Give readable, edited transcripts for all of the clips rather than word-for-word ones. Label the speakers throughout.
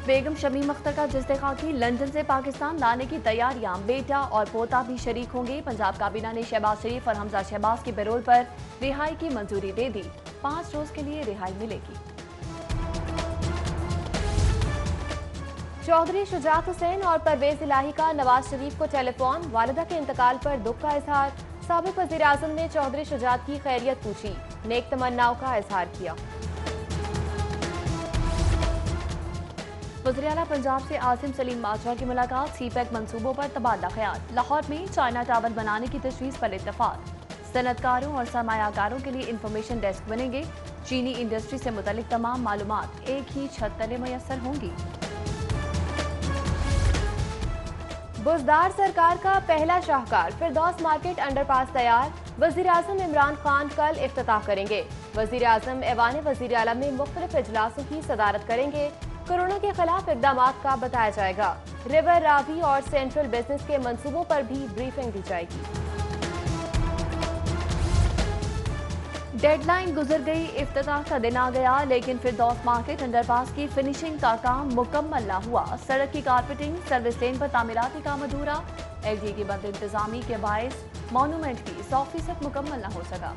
Speaker 1: बेगम शमीम अख्तर का जिस्तेखा की लंदन से पाकिस्तान लाने की तैयारियां, बेटा और पोता भी शरीक होंगे। पंजाब काबीना ने शहबाज शरीफ और हमजा शहबाज की पैरोल पर रिहाई की मंजूरी दे दी। 5 रोज के लिए रिहाई मिलेगी।
Speaker 2: चौधरी शुजात हुसैन और परवेज इलाही का नवाज शरीफ को टेलीफोन, वालिदा के इंतकाल पर दुख का इजहार। साबिक वजीर आजम ने चौधरी शुजात की खैरियत पूछी, नेक तमन्नाओं का इजहार किया।
Speaker 1: वज़ीर आला पंजाब से आसिम सलीम बाजवा की मुलाकात, सीपैक मंसूबों पर तबादला ख्याल। लाहौर में चाइना टावर बनाने की तजवीज़ पर इत्तफाक। सनतकारों और सरमायाकारों के लिए इंफॉर्मेशन डेस्क बनेंगे। चीनी इंडस्ट्री से मुतल्लिक तमाम मालूमात एक ही छत तले मुयस्सर होंगी।
Speaker 2: बुजदार सरकार का पहला शाहकार, फिरदौस मार्केट अंडरपास तैयार। वजीर आजम इमरान खान कल इफ्तिताह करेंगे। वजीर आजम ऐवान वजीर आला में मुख्तलिफ इजलासों की सदारत करेंगे। कोरोना के खिलाफ इकदामात का बताया जाएगा। रिवर रावी और सेंट्रल बिजनेस के मंसूबों पर भी ब्रीफिंग दी जाएगी।
Speaker 1: डेडलाइन गुजर गई, इफ्तिताह का दिन आ गया, लेकिन फिरदौस मार्केट अंडरपास की फिनिशिंग का काम मुकम्मल न हुआ। सड़क की कारपेटिंग, सर्विस लेन पर तामीराती काम अधूरा। एलडी की बद इंतजामी के बायस मॉन्यूमेंट भी 100% मुकम्मल न हो सका।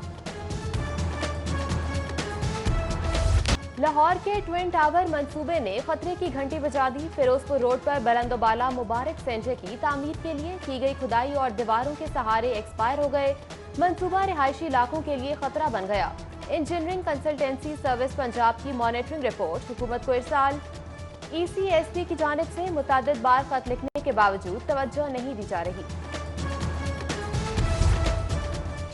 Speaker 2: लाहौर के ट्विन टावर मंसूबे ने खतरे की घंटी बजा दी। फिरोजपुर रोड पर बुलंदोबाला मुबारक सेंटर की तामीर के लिए की गई खुदाई और दीवारों के सहारे एक्सपायर हो गए। मंसूबा रिहायशी इलाकों के लिए खतरा बन गया। इंजीनियरिंग कंसल्टेंसी सर्विस पंजाब की मॉनिटरिंग रिपोर्ट हुकूमत को इरसाल। ECSD की जानिब से मुतअद्दिद बार खत लिखने के बावजूद तवज्जो नहीं दी जा रही।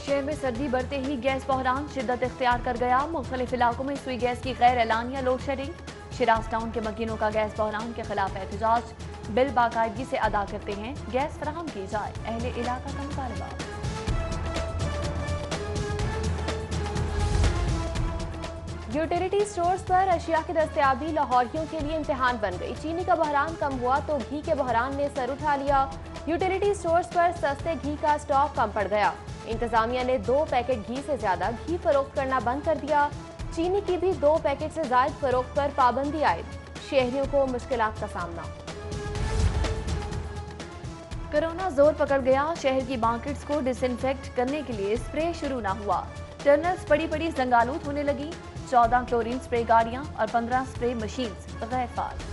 Speaker 1: शहर में सर्दी बढ़ते ही गैस बहरान शिद्दत इख्तियार कर गया। मुख्तलिफ इलाकों में सुई गैस की गैर एलानिया लोड शेडिंग। शिराज टाउन के मकीनों का गैस बहरान के खिलाफ एहतजाज। बिल बाकायदगी से अदा करते हैं, गैस फराहम की जाए, अहले इलाका का मुतालबा।
Speaker 2: यूटिलिटी स्टोर्स पर अशिया की दस्तयाबी लाहौरियों के लिए इम्तिहान बन गई। चीनी का बहरान कम हुआ तो घी के बहरान ने सर उठा लिया। यूटिलिटी स्टोर्स पर सस्ते घी का स्टॉक कम पड़ गया। इंतजामिया ने 2 पैकेट घी से ज्यादा घी फरोख्त करना बंद कर दिया। चीनी की भी 2 पैकेट से ज्यादा फरोख्त पर पाबंदी आयद। शहरियों को मुश्किलात का सामना।
Speaker 1: कोरोना जोर पकड़ गया। शहर की मार्केट्स को डिसइंफेक्ट करने के लिए स्प्रे शुरू न हुआ। टर्नल्स बड़ी बड़ी जंगालूद होने लगी। 14 क्लोरीन स्प्रे गाड़ियां और 15 स्प्रे मशीन्स गैर फाल।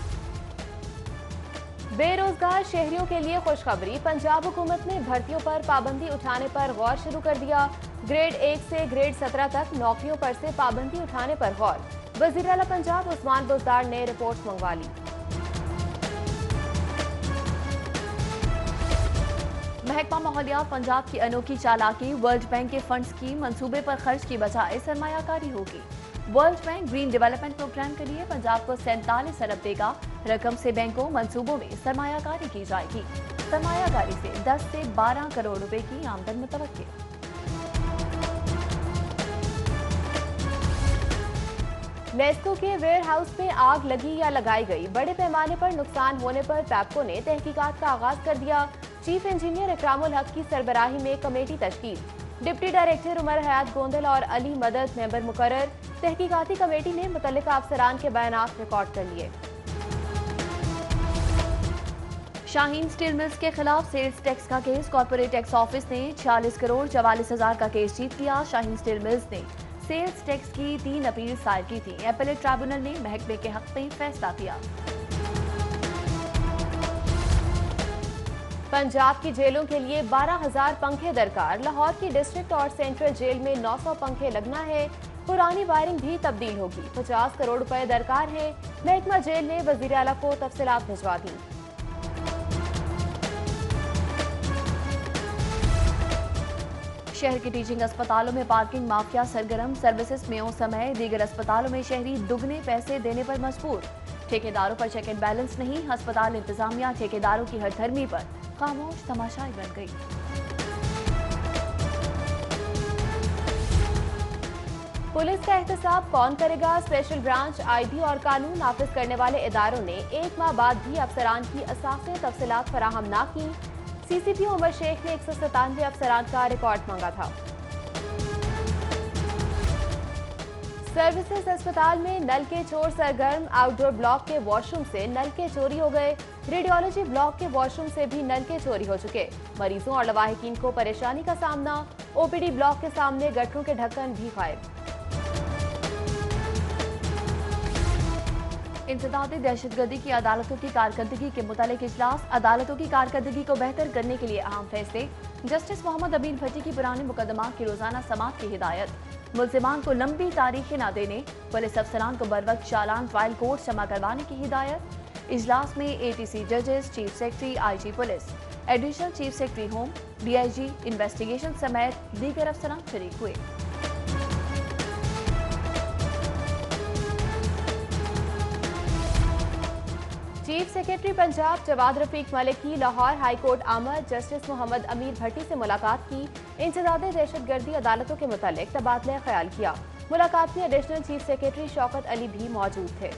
Speaker 2: बेरोजगार शहरियों के लिए खुशखबरी, पंजाब हुकूमत ने भर्तियों पर पाबंदी उठाने पर गौर शुरू कर दिया। ग्रेड 1 से ग्रेड 17 तक नौकरियों पर से पाबंदी उठाने पर गौर। वज़ीर आला पंजाब उस्मान बुज़दार ने रिपोर्ट मंगवा ली।
Speaker 1: महकमा माहौलियात पंजाब की अनोखी चालाकी, वर्ल्ड बैंक के फंड्स की मंसूबे पर खर्च की बजाय सरमायाकारी होगी। World bank green development programme के लिए पंजाब को 47 अरब देगा। रकम से बैंकों मंसूबों में सरमायाकारी की जाएगी। सरमायाकारी से 10 से 12 करोड़ रुपए की आमदन मुतवक्किल।
Speaker 2: नेस्को के वेयर हाउस में आग लगी या लगाई गई, बड़े पैमाने पर नुकसान होने पर पैप्को ने तहकीकात का आगाज कर दिया। चीफ इंजीनियर इकरामुल हक की सरबराही में कमेटी तश्कील। डिप्टी डायरेक्टर उमर हयात गोंदल और अली मदद मेंबर मुकर्रर। तहकीकाती कमेटी ने मुतल्लिका अफसरान के बयानात रिकॉर्ड कर लिए।
Speaker 1: शाहीन स्टील मिल्स के खिलाफ सेल्स टैक्स का केस, कॉर्पोरेट टैक्स ऑफिस ने 46 करोड़ 44,000 का केस जीत लिया। शाहीन स्टील मिल्स ने सेल्स टैक्स की 3 अपील दायर की थी। एपेलेट ट्राइब्यूनल ने महकमे के हक में फैसला किया।
Speaker 2: पंजाब की जेलों के लिए 12,000 पंखे दरकार। लाहौर की डिस्ट्रिक्ट और सेंट्रल जेल में 900 पंखे लगना है। पुरानी वायरिंग भी तब्दील होगी। 50 करोड़ रुपए दरकार है। महकमा जेल ने वजीर आला को तफसीलात भिजवा दी।
Speaker 1: शहर के टीचिंग अस्पतालों में पार्किंग माफिया सरगर्म। सर्विसेज में समय दीगर अस्पतालों में शहरी दुगने पैसे देने पर मजबूर। ठेकेदारों पर चेक एंड बैलेंस नहीं। अस्पताल इंतजामिया ठेकेदारों की हरधर्मी पर खामोश तमाशाई बन गई।
Speaker 2: पुलिस का एहतसाब कौन करेगा? स्पेशल ब्रांच, IB और कानून नाफिज करने वाले इदारों ने 1 माह बाद भी अफसरान की असासी तफसीलात फराहम ना की। CCP उमर शेख ने 197 अफसरान का रिकॉर्ड मांगा था। सर्विसेज अस्पताल में नल के चोर सरगर्म, आउटडोर ब्लॉक के वॉशरूम से नल के चोरी हो गए। रेडियोलॉजी ब्लॉक के वॉशरूम से भी नल के चोरी हो चुके। मरीजों और लवाहिकीन को परेशानी का सामना। ओपीडी ब्लॉक के सामने गटरों के ढक्कन भी गायब।
Speaker 1: इंसदादी दहशतगर्दी की अदालतों की कारकर्दगी के मुतालिक इजलास, अदालतों की कारकर्दगी को बेहतर करने के लिए अहम फैसले। जस्टिस मोहम्मद अमीन भट्टी की पुराने मुकदमा की रोजाना समाअत की हिदायत। मुल्जिमान को लंबी तारीखें न देने, पुलिस अफसरान को बर वक्त चालान ट्रायल कोर्ट जमा करवाने की हिदायत। इजलास में एटीसी जजेस, chief secretary, IG police, additional chief secretary home, DIG investigation समेत दीगर अफसरान शरीक हुए।
Speaker 2: चीफ सेक्रेटरी पंजाब जवाद रफीक मलिक की लाहौर हाई कोर्ट आमद। जस्टिस मोहम्मद अमीर भट्टी से मुलाकात की। इंसदादी दहशतगर्दी अदालतों के मुतालिक तबादला ख्याल किया। मुलाकात में additional chief secretary Shaukat Ali भी मौजूद थे।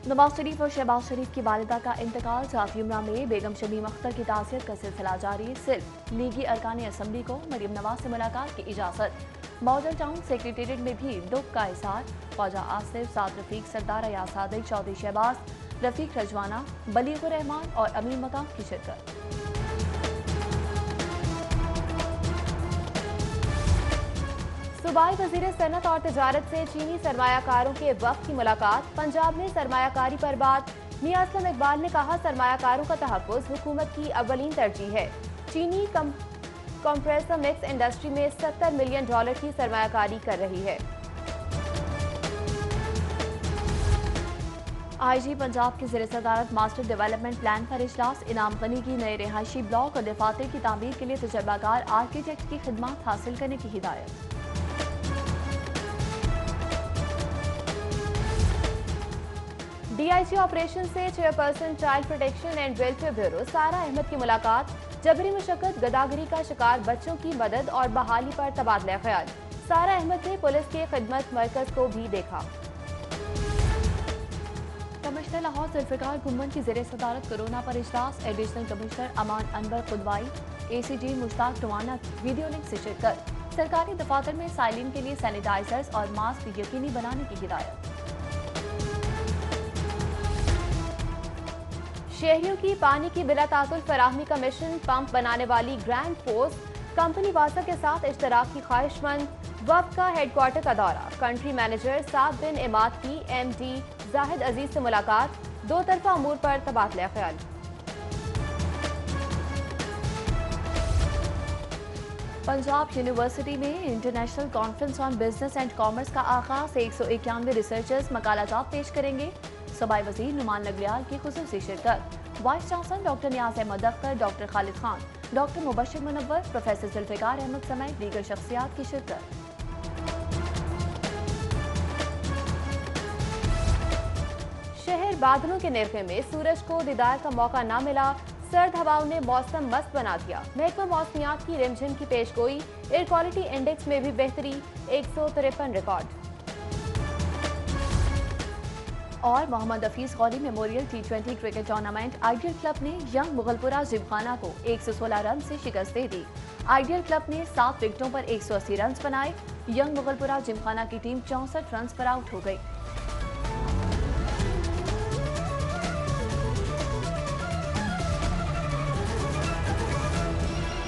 Speaker 1: नवाज शरीफ और शहबाज शरीफ की वालिदा का इंतकाल। जाती उम्रा में बेगम शमीम अख्तर की ताज़ियत का सिलसिला जारी। सिर्फ लीगी अरकान असम्बली को मरियम नवाज से मुलाकात की इजाज़त। मॉडल टाउन सेक्रेटेरिएट में भी दुख का इजहार। ख्वाजा आसिफ, साद रफीक, सरदार अयाज सादिक, चौधरी शहबाज, रफीक रजवाना, बलीगुर रहमान और अमीर मकाम की शिरकत।
Speaker 2: सूबाई वज़ीर सनत और तिजारत से चीनी सरमायाकारों के वक्त की मुलाकात। पंजाब में सरमायाकारी पर बात। मियां असलम इकबाल ने कहा, सरमायाकारों का तहफ़्फ़ुज़ हुकूमत की अव्वलीन तरजीह है। चीनी कंप्रेसर मिक्स इंडस्ट्री में $70 मिलियन की सरमायाकारी कर रही है।
Speaker 1: आईजी पंजाब की ज़ेर सदारत मास्टर डेवलपमेंट प्लान पर इजलास। इनाम गनी की नए रिहायशी ब्लॉक और दफातर की तामीर के लिए तजर्बाकार आर्किटेक्ट की खिदमात हासिल करने की हिदायत।
Speaker 2: डीआईजी ऑपरेशन से chairperson child protection and welfare bureau सारा अहमद की मुलाकात। जबरी मुशक्कत, गदागरी का शिकार बच्चों की मदद और बहाली पर तबादला ख्याल। सारा अहमद ने पुलिस के खिदमत मरकज को भी देखा।
Speaker 1: कमिश्नर लाहौर जुल्फिकार गुम्मन की ज़ेर सदारत कोरोना पर इजलास। एडिशनल कमिश्नर अमान अनवर खुदवाई, ACG Mushtaq Tiwana video link से शिरकत। सरकारी दफातर में साइलिन के लिए सैनिटाइजर्स और मास्क यकीनी बनाने की हिदायत।
Speaker 2: शहरियों की पानी की बिला तातुल फराहमी का मिशन। पंप बनाने वाली ग्रैंड फोर्स कंपनी वासा के साथ इश्तराक की ख्वाहिशमंद। वफ्द का हेडक्वार्टर का दौरा। कंट्री मैनेजर साद बिन इमाद की एमडी जाहिद अजीज से मुलाकात। दो तरफा अमूर पर तबादला ख्याल।
Speaker 1: पंजाब यूनिवर्सिटी में international conference on business and commerce का आगाज। 191 रिसर्चर्स मकालाजात पेश करेंगे। सूबाई वज़ीर नुमान नगरियाल की खुसूसी शिरकत। Vice chancellor doctor Niaz Ahmad Akhtar, doctor Khalid Khan, doctor Mubashir Munawwar, professor Zulfiqar Ahmad समेत दीगर शख्सियात की शिरकत।
Speaker 2: शहर बादलों के नेरखे में सूरज को दीदार का मौका न मिला। सर्द हवाओं ने मौसम मस्त बना दिया। महकमा मौसमियात की रिमझिम की पेशगोई। एयर क्वालिटी इंडेक्स में भी बेहतरी, 153 रिकॉर्ड। और Mohammad Hafeez Gauri memorial T20 cricket tournament. Ideal club ने यंग मुगलपुरा जिमखाना को 116 रन से शिकस्त दे दी। आइडियल क्लब ने 7 विकेटों पर 180 रन बनाए। यंग मुगलपुरा जिमखाना की टीम 64 रन पर आउट हो गई।